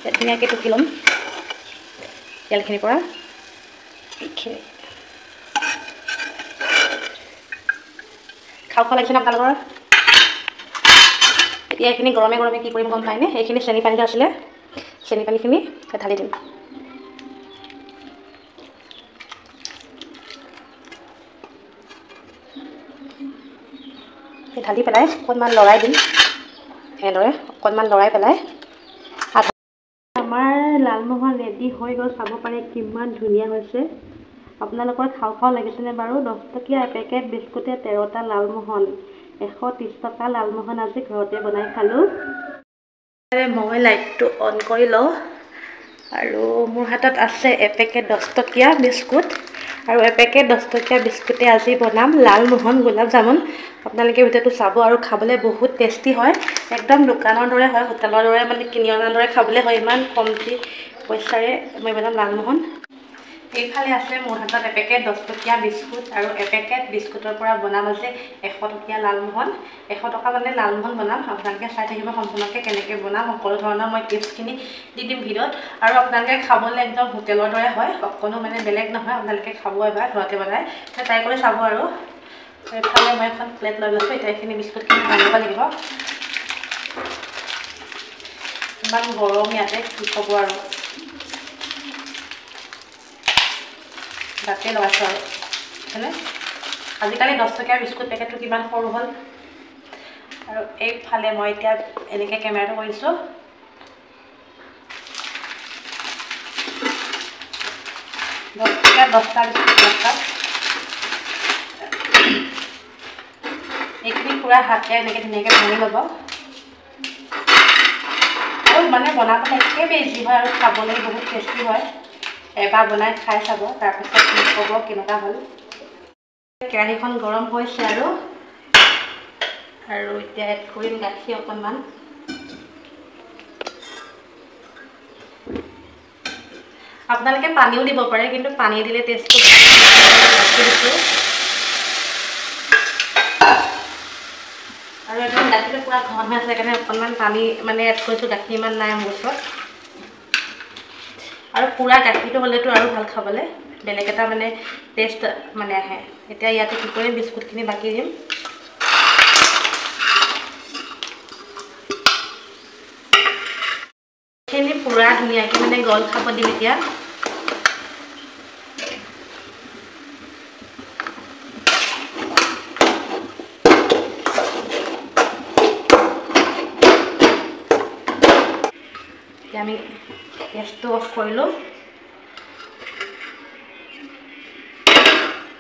ধুনীয়াকৈ টুকি ল'ম তেলখিনিৰ পৰা এইখিনি খাওঁ লাগিছেনে আপোনালোকৰ এতিয়া এইখিনি গৰমে গৰমে কি কৰিম গম পায়নে এইখিনি চেনি পানীটো আছিলে চেনি পানীখিনি ঢালি দিম ঢালি পেলাই অকণমান লৰাই দিম এনেদৰে অকণমান লৰাই পেলাই আমাৰ লালমোহন ৰেডি হৈ গ'ল চাব পাৰে কিমান ধুনীয়া হৈছে আপোনালোকৰ খাওঁ লাগিছেনে বাৰু 10 টকীয়া এপেকেট বিস্কুটে 13টা লালমোহন 130 টকা লালমোহন আজি ঘৰতে বনাই খালোঁ মই লাইটটো অন কৰি লওঁ আৰু মোৰ হাতত আছে এপেকেট 10 টকীয়া বিস্কুট আৰু এপেকেট 10 টকীয়া বিস্কুটে আজি বনাম লালমোহন গোলাপ জামুন আপোনালোকে ভিডিঅ'টো চাব আৰু খাবলৈ বহুত টেষ্টি হয় একদম দোকানৰ দৰে হয় হোটেলৰ দৰে মানে কিনি অনাৰ দৰে খাবলৈ হয় ইমান কমটি পইচাৰে মই বনাম লালমোহন এইফালে আছে মোৰ হাতত এপেকেট 10 টকীয়া বিস্কুট আৰু এপেকেট বিস্কুটৰ পৰা বনাম আছে 100 টকীয়া লালমোহন 100 টকা মানে লালমোহন বনাম আপোনালোকে চাই থাকিব সম্পূৰ্ণকৈ কেনেকৈ বনাম সকলো ধৰণৰ মই টিপছখিনি দি দিম ভিডিঅ'ত আৰু আপোনালোকে খাবলৈ একদম হোটেলৰ দৰে হয় অকণো মানে বেলেগ নহয় আপোনালোকে খাব এবাৰ ঘৰতে বনাই ট্ৰাই কৰি চাব আৰু এইফালে মই এখন প্লেট লৈ লৈছোঁ এতিয়া এইখিনি বিস্কুটখিনি ভাঙিব লাগিব ইমান গৰম ইয়াতে কি ক'ব আৰু দাঁতে লগাইছোঁ আৰু হয়নে আজিকালি 10 টকীয়া বিস্কুট পেকেটটো কিমান সৰু হ'ল আৰু এইফালে মই এতিয়া এনেকৈ কেমেৰাটো কৰিছোঁ 10 টকীয়া 10টা বিস্কুট এইখিনি পুৰা হাতে এনেকৈ ধুনীয়াকৈ ভাঙি ল'ব আৰু মানে বনাবলৈ একেবাৰে ইজি হয় আৰু খাবলৈ বহুত টেষ্টি হয় এবাৰ বনাই খাই চাব তাৰপিছত ক'ব কেনেকুৱা হ'ল কেৰাহীখন গৰম হৈছে আৰু এতিয়া এড কৰিম গাখীৰ অকণমান আপোনালোকে পানীও দিব পাৰে কিন্তু পানী দিলে টেষ্টটো গাখীৰ দিছোঁ আৰু একদম গাখীৰটো পুৰা ঘন হৈ আছে সেইকাৰণে অকণমান পানী মানে এড কৰিছোঁ গাখীৰ ইমান নাই মোৰ ওচৰত আৰু পুৰা গাখীৰটো হ'লেতো আৰু ভাল খাবলৈ বেলেগ এটা মানে টেষ্ট মানে আহে এতিয়া ইয়াতে কি কৰিম বিস্কুটখিনি বাকি দিম এইখিনি পুৰা ধুনীয়াকৈ মানে গল খাব দিম এতিয়া আমি গেছটো অফ কৰিলোঁ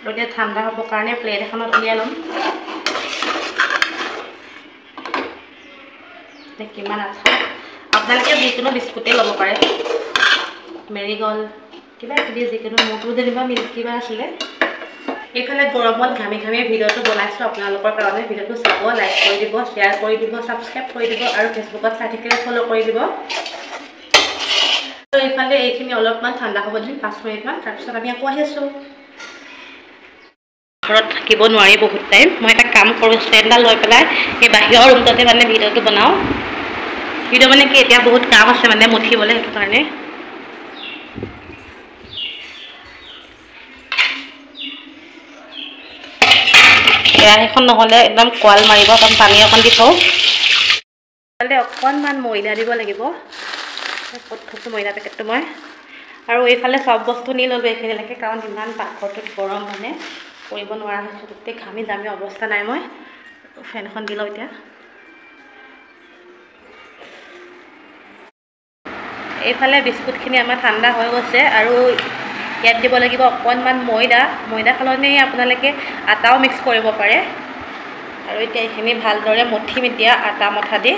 আৰু এতিয়া ঠাণ্ডা হ'বৰ কাৰণে প্লেট এখনত উলিয়াই ল'ম কিমান আছে আপোনালোকে যিকোনো বিস্কুটেই ল'ব পাৰে মেৰিগ'ল্ড কিবা কিবি যিকোনো মোৰটো যেনিবা মিল্কিবাৰ আছিলে এইফালে গৰমত ঘামি ঘামি ভিডিঅ'টো বনাইছোঁ আপোনালোকৰ কাৰণে ভিডিঅ'টো চাব লাইক কৰি দিব শ্বেয়াৰ কৰি দিব ছাবস্ক্ৰাইব কৰি দিব আৰু ফেচবুকত চাই থাকিলে ফ'ল' কৰি দিব এইফালে এইখিনি অলপমান ঠাণ্ডা হ'ব দিম 5 মিনিটমান তাৰপিছত আমি আকৌ আহি আছোঁ ঘৰত থাকিব নোৱাৰি বহুত টাইম মই এটা কাম কৰোঁ ষ্টেণ্ডডাল লৈ পেলাই এই বাহিৰৰ ৰুমটোতে মানে ভিডিঅ'টো বনাওঁ ভিডিঅ' মানে কি এতিয়া বহুত কাম আছে মানে মুঠিবলৈ সেইটো কাৰণে কেৰাহীখন নহ'লে একদম কোৱাল মাৰিব অকণ পানী অকণ দি থওঁ অকণমান ময়দা দিব লাগিব ক'ত থৈছোঁ ময়দা পেকেটটো মই আৰু এইফালে চব বস্তু নি ল'লোঁ এইখিনিলৈকে কাৰণ ইমান পাকঘৰটোত গৰম মানে কৰিব নোৱাৰা হৈছোঁ গোটেই ঘামি জামি অৱস্থা নাই মই ফেনখন দি লওঁ এতিয়া এইফালে বিস্কুটখিনি আমাৰ ঠাণ্ডা হৈ গৈছে আৰু ইয়াত দিব লাগিব অকণমান ময়দা সলনি আপোনালোকে আটাও মিক্স কৰিব পাৰে আৰু এতিয়া এইখিনি ভালদৰে মঠিম এতিয়া আটা মঠা দি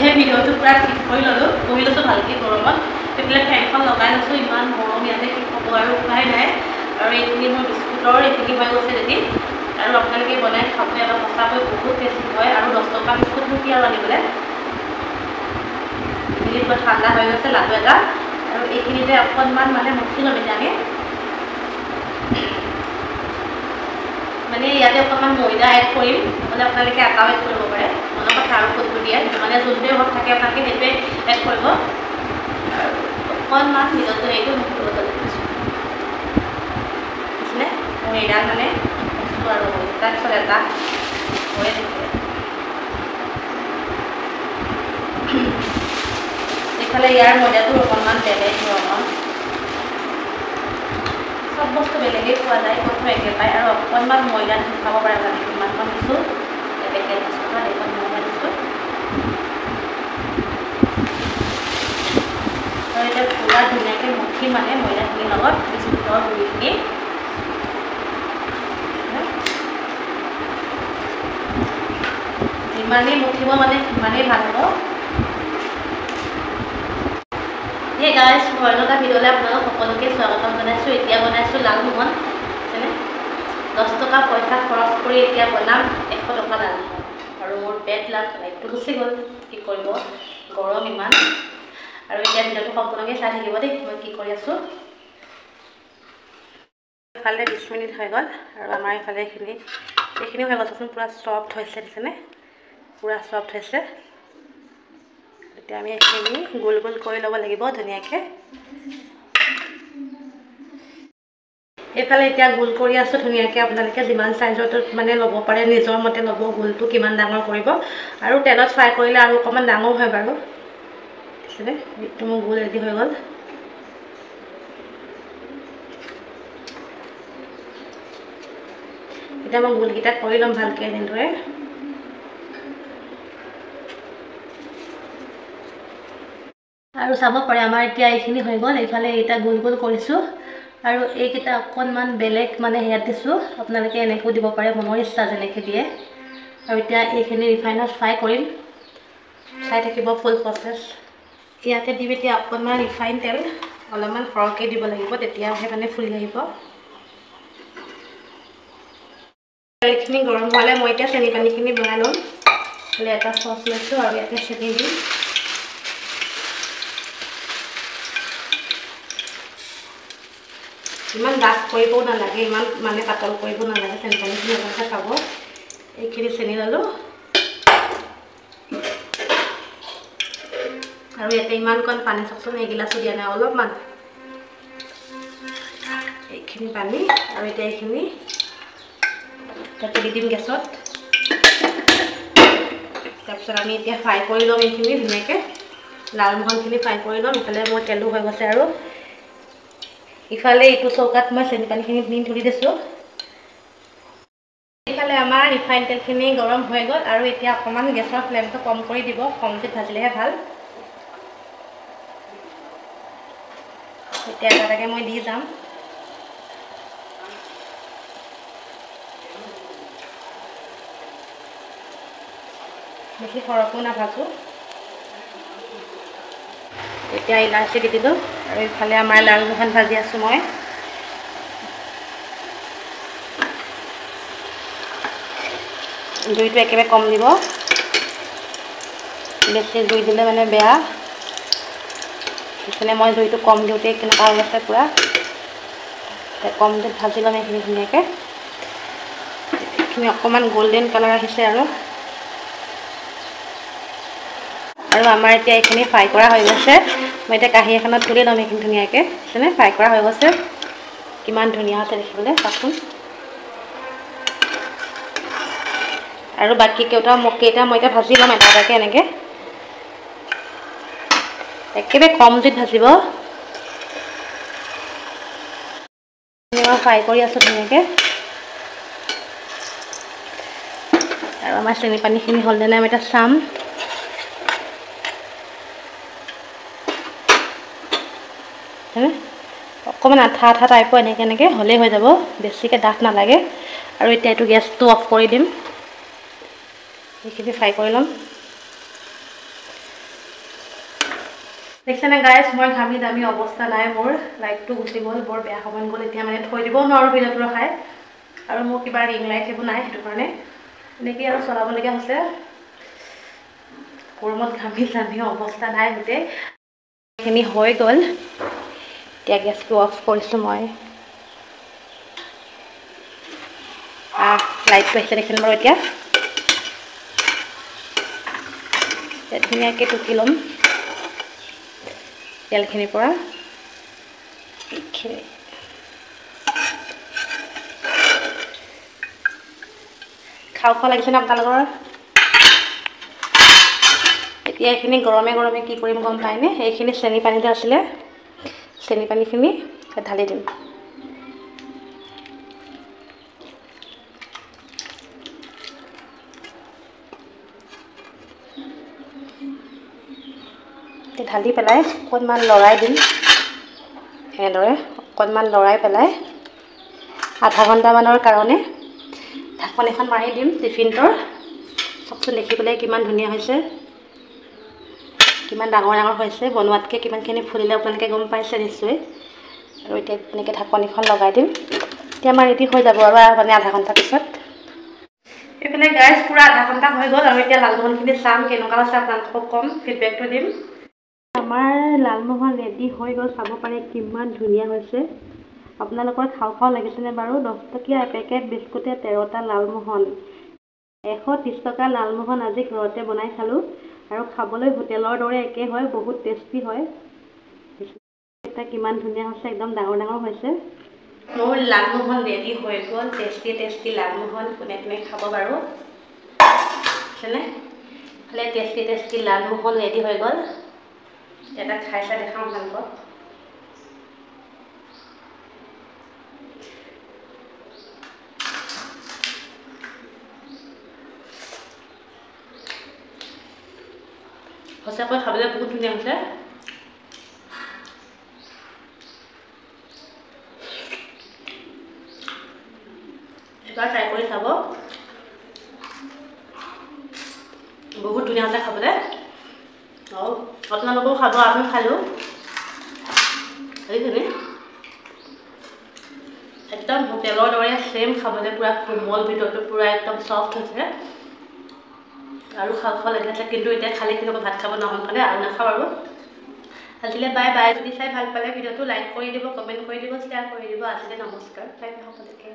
সেই ভিডিঅ'টো পুৰা ঠিক কৰি ল'লোঁ বহি লৈছোঁ ভালকৈ গৰমত সেইফালে ফেনখন লগাই লৈছোঁ ইমান গৰম ইয়াতে কি ক'ব আৰু উপায় নাই আৰু এইখিনি মোৰ বিস্কুটৰ এইখিনি হৈ গৈছে যদি আৰু আপোনালোকে বনাই খাব এবাৰ সঁচাকৈ বহুত টেষ্টি হয় আৰু 10 টকা বিস্কুটনো কি আৰু আনিবলৈ পুৰা ঠাণ্ডা হৈ গৈছে লাডু এটা আৰু এইখিনিতে অকণমান মানে মুঠি ল'ম এতিয়া আমি মানে ইয়াতে অকণমান ময়দা এড কৰিম নহ'লে আপোনালোকে আটাও এড কৰিব পাৰে মই মনৰ কথা আৰু ক'ত দিয়ে মানে যোনটোৱে হওক থাকে আপোনালোকে সেইটোৱে এড কৰিব অকণমান ভিতৰটো এইটো বুজিছিলে মোৰ এইডাল মানে বস্তু আৰু তাৰপিছত এটা হৈয়ে থাকে এইফালে ইয়াৰ ময়দাটো অকণমান বেলেগ ধৰণৰ সব বস্তু বেলেগেই খোৱা যায় ক'তো একে পায় আৰু অকণমান ময়দা খাব পাৰে মানে কিমানকণ দিছোঁ একেলগে দিছোঁ বা এইকণ ময়দা দিছোঁ আৰু এতিয়া পুৰা ধুনীয়াকৈ মুঠি মানে ময়দাখিনিৰ লগত বিস্কুটৰ গুড়িখিনি যিমানেই মুঠিব মানে সিমানেই ভাল হ'ব হে গাইজ মই এটা ভিডিঅ'লৈ আপোনালোক সকলোকে স্বাগতম জনাইছোঁ এতিয়া বনাইছোঁ লালমোহন বুজিছেনে 10 টকা পইচা খৰচ কৰি এতিয়া বনাম 100 টকা লালমোহন আৰু মোৰ পেট লাইটটো গুচি গ'ল কি কৰিব গৰম ইমান আৰু এতিয়া ভিডিঅ'টো সম্পূৰ্ণকৈ চাই থাকিব দেই মই কি কৰি আছোঁ এফালে 20 মিনিট হৈ গ'ল আৰু আমাৰ এইফালে এইখিনিও হৈ গ'লচোন পূৰা ছফ্ট হৈছে দিছেনে পূৰা ছফ্ট হৈছে এতিয়া আমি এইখিনি গোল গোল কৰি ল'ব লাগিব ধুনীয়াকৈ এইফালে এতিয়া গোল কৰি আছোঁ ধুনীয়াকৈ আপোনালোকে যিমান চাইজত মানে ল'ব পাৰে নিজৰ মতে ল'ব গোলটো কিমান ডাঙৰ কৰিব আৰু তেলত ফ্ৰাই কৰিলে আৰু অকণমান ডাঙৰ হয় বাৰু বুজিছেনে এইটো মোৰ গোল ৰেডি হৈ গ'ল এতিয়া মই গোলকেইটা কৰি ল'ম ভালকৈ এনেদৰে আৰু চাব পাৰে আমাৰ এতিয়া এইখিনি হৈ গ'ল এইফালে এইটা গোল গোল কৰিছোঁ আৰু এইকেইটা অকণমান বেলেগ মানে হেয়াত দিছোঁ আপোনালোকে এনেকৈও দিব পাৰে মনৰ ইচ্ছা যেনেকৈ দিয়ে আৰু এতিয়া এইখিনি ৰিফাইনত ফ্ৰাই কৰিম চাই থাকিব ফুল প্ৰচেছ ইয়াতে দিম এতিয়া অকণমান ৰিফাইন তেল অলপমান সৰহকৈ দিব লাগিব তেতিয়াহে মানে ফুলি আহিব তেলখিনি গৰম হোৱালে মই এতিয়া চেনি পানীখিনি বনাই ল'ম এটা চচ লৈছোঁ আৰু ইয়াতে চেনি দিম ইমান ডাঠ কৰিবও নালাগে ইমান মানে পাতল কৰিব নালাগে চেনি পানীখিনি অলপহে খাব এইখিনি চেনি ল'লোঁ আৰু ইয়াতে ইমানকণ পানী চাওকচোন এগিলাচো দিয়া নাই অলপমান এইখিনি পানী আৰু এতিয়া এইখিনি দি দিম গেছত তাৰপিছত আমি এতিয়া ফ্ৰাই কৰি ল'ম এইখিনি ধুনীয়াকৈ লালমোহনখিনি ফ্ৰাই কৰি ল'ম ইফালে মোৰ তেলো হৈ গৈছে আৰু ইফালে এইটো চৌকাত মই চেনি পানীখিনি নি ধৰি দিছোঁ ইফালে আমাৰ ৰিফাইন তেলখিনি গৰম হৈ গ'ল আৰু এতিয়া অকণমান গেছৰ ফ্লেমটো কম কৰি দিব কমকৈ ভাজিলেহে ভাল এতিয়া এটাকে মই দি যাম বেছি সৰহকো নাভাজোঁ এতিয়া ইলাচি দি দিলোঁ আৰু ইফালে আমাৰ লালমোহন ভাজি আছোঁ মই জুইটো একেবাৰে কম দিব বেছি জুই দিলে মানে বেয়া সেইকাৰণে মই জুইটো কম দিওঁতে কেনেকুৱা হৈ আছে পূৰা কম জুইত ভাজি ল'ম এইখিনি ধুনীয়াকৈ এইখিনি অকণমান গল্ডেন কালাৰ আহিছে আৰু আমাৰ এতিয়া এইখিনি ফ্ৰাই কৰা হৈ গৈছে মই এতিয়া কাঁহী এখনত তুলি ল'ম এইখিনি ধুনীয়াকৈ বুজিছেনে ফ্ৰাই কৰা হৈ গৈছে কিমান ধুনীয়া হৈছে দেখিবলৈ চাওকচোন আৰু বাকী কেইটা মই এতিয়া ভাজি ল'ম এটা এটাকৈ এনেকৈ একেবাৰে কম জুইত ভাজিব মই ফ্ৰাই কৰি আছোঁ ধুনীয়াকৈ আৰু আমাৰ চেনি পানীখিনি হ'লনে নাই আমি এতিয়া চাম অকণমান আঠা আঠা টাইপৰ এনেকৈ হ'লেই হৈ যাব বেছিকৈ ডাঠ নালাগে আৰু এতিয়া এইটো গেছটো অফ কৰি দিম এইখিনি ফ্ৰাই কৰি ল'ম দেখিছেনে গাইজ মই ঘামি দামি অৱস্থা নাই মোৰ লাইটটো গুচি গ'ল বৰ বেয়া সময় গ'ল এতিয়া মানে থৈ দিবও নোৱাৰোঁ ভিডিঅ'টো ৰখাই আৰু মোৰ কিবা ৰিং লাইট সেইবোৰ নাই সেইটো কাৰণে এনেকৈ আৰু চলাবলগীয়া হৈছে গৰমত ঘামি দামি অৱস্থা নাই গোটেই এইখিনি হৈ গ'ল এতিয়া গেছটো অফ কৰিছোঁ মই লাইটটো আহিছে দেখিলে বাৰু এতিয়া ধুনীয়াকৈ টুকি ল'ম তেলখিনিৰ পৰা। খাওঁ খাওঁ লাগিছেনে আপোনালোকৰ? এতিয়া এইখিনি গৰমে গৰমে কি কৰিম গম পায়নে? এইখিনি চেনি পানীতে আছিলে, চেনি পানীখিনি ঢালি দিম। ঢালি পেলাই অকণমান লৰাই দিম। এনেদৰে অকণমান লৰাই পেলাই আধা ঘণ্টামানৰ কাৰণে ঢাকন এখন মাৰি দিম টিফিনটোৰ। চাওকচোন দেখিবলৈ কিমান ধুনীয়া হৈছে, কিমান ডাঙৰ ডাঙৰ হৈছে, বনোৱাতকৈ কিমানখিনি ফুলিলে আপোনালোকে গম পাইছে নিশ্চয়। আৰু এতিয়া এনেকৈ ঢাকন এখন লগাই দিম। এতিয়া আমাৰ ৰেডি হৈ যাব আৰু মানে আধা ঘণ্টাৰ পিছত। এইফালে গাইজ পূৰা আধা ঘণ্টা হৈ গ'ল আৰু এতিয়া লালমোহনখিনি চাম কেনেকুৱা হৈছে, আপোনালোকক ক'ম, ফিডবেকটো দিম। আমাৰ লালমোহন ৰেডি হৈ গ'ল, চাব পাৰে কিমান ধুনীয়া হৈছে। আপোনালোকৰ খাওঁ খাওঁ লাগিছেনে বাৰু? 10 টকীয়া এপেকেট বিস্কুটে 13টা লালমোহন। 130 টকা লালমোহন আজি ঘৰতে বনাই খালোঁ আৰু খাবলৈ হোটেলৰ দৰে একে হয়, বহুত টেষ্টি হয়। এতিয়া কিমান ধুনীয়া হৈছে, একদম ডাঙৰ ডাঙৰ হৈছে। মোৰ লালমোহন ৰেডি হৈ গ'ল, টেষ্টি টেষ্টি লালমোহন। কোনে কোনে খাব বাৰু? আছেনে? খালে টেষ্টি টেষ্টি লালমোহন ৰেডি হৈ গ'ল। এটা খাই চাই দেখাওঁ আপোনালোকক। সঁচাকৈ খাবলৈ বহুত ধুনীয়া হৈছে। এবাৰ ট্ৰাই কৰি চাব, বহুত ধুনীয়া হৈছে খাবলৈ। আৰু আপোনালোকেও খাব, আমিও খালোঁ। সেইখিনি একদম হোটেলৰ দৰে চেম খাবলৈ, পূৰা কোমল, ভিতৰটো পূৰা একদম চফ্ট হৈছে আৰু খাওঁ খাওঁ লাগি আছে। কিন্তু এতিয়া খালি কি হ'ব, ভাত খাব নহ'লে আৰু নাখাওঁ আৰু। আজিলৈ বাই বাই। যদি চাই ভাল পালে ভিডিঅ'টো লাইক কৰি দিব, কমেণ্ট কৰি দিব, শ্বেয়াৰ কৰি দিব। আজিলৈ নমস্কাৰ, বাই বাই সকলোকে।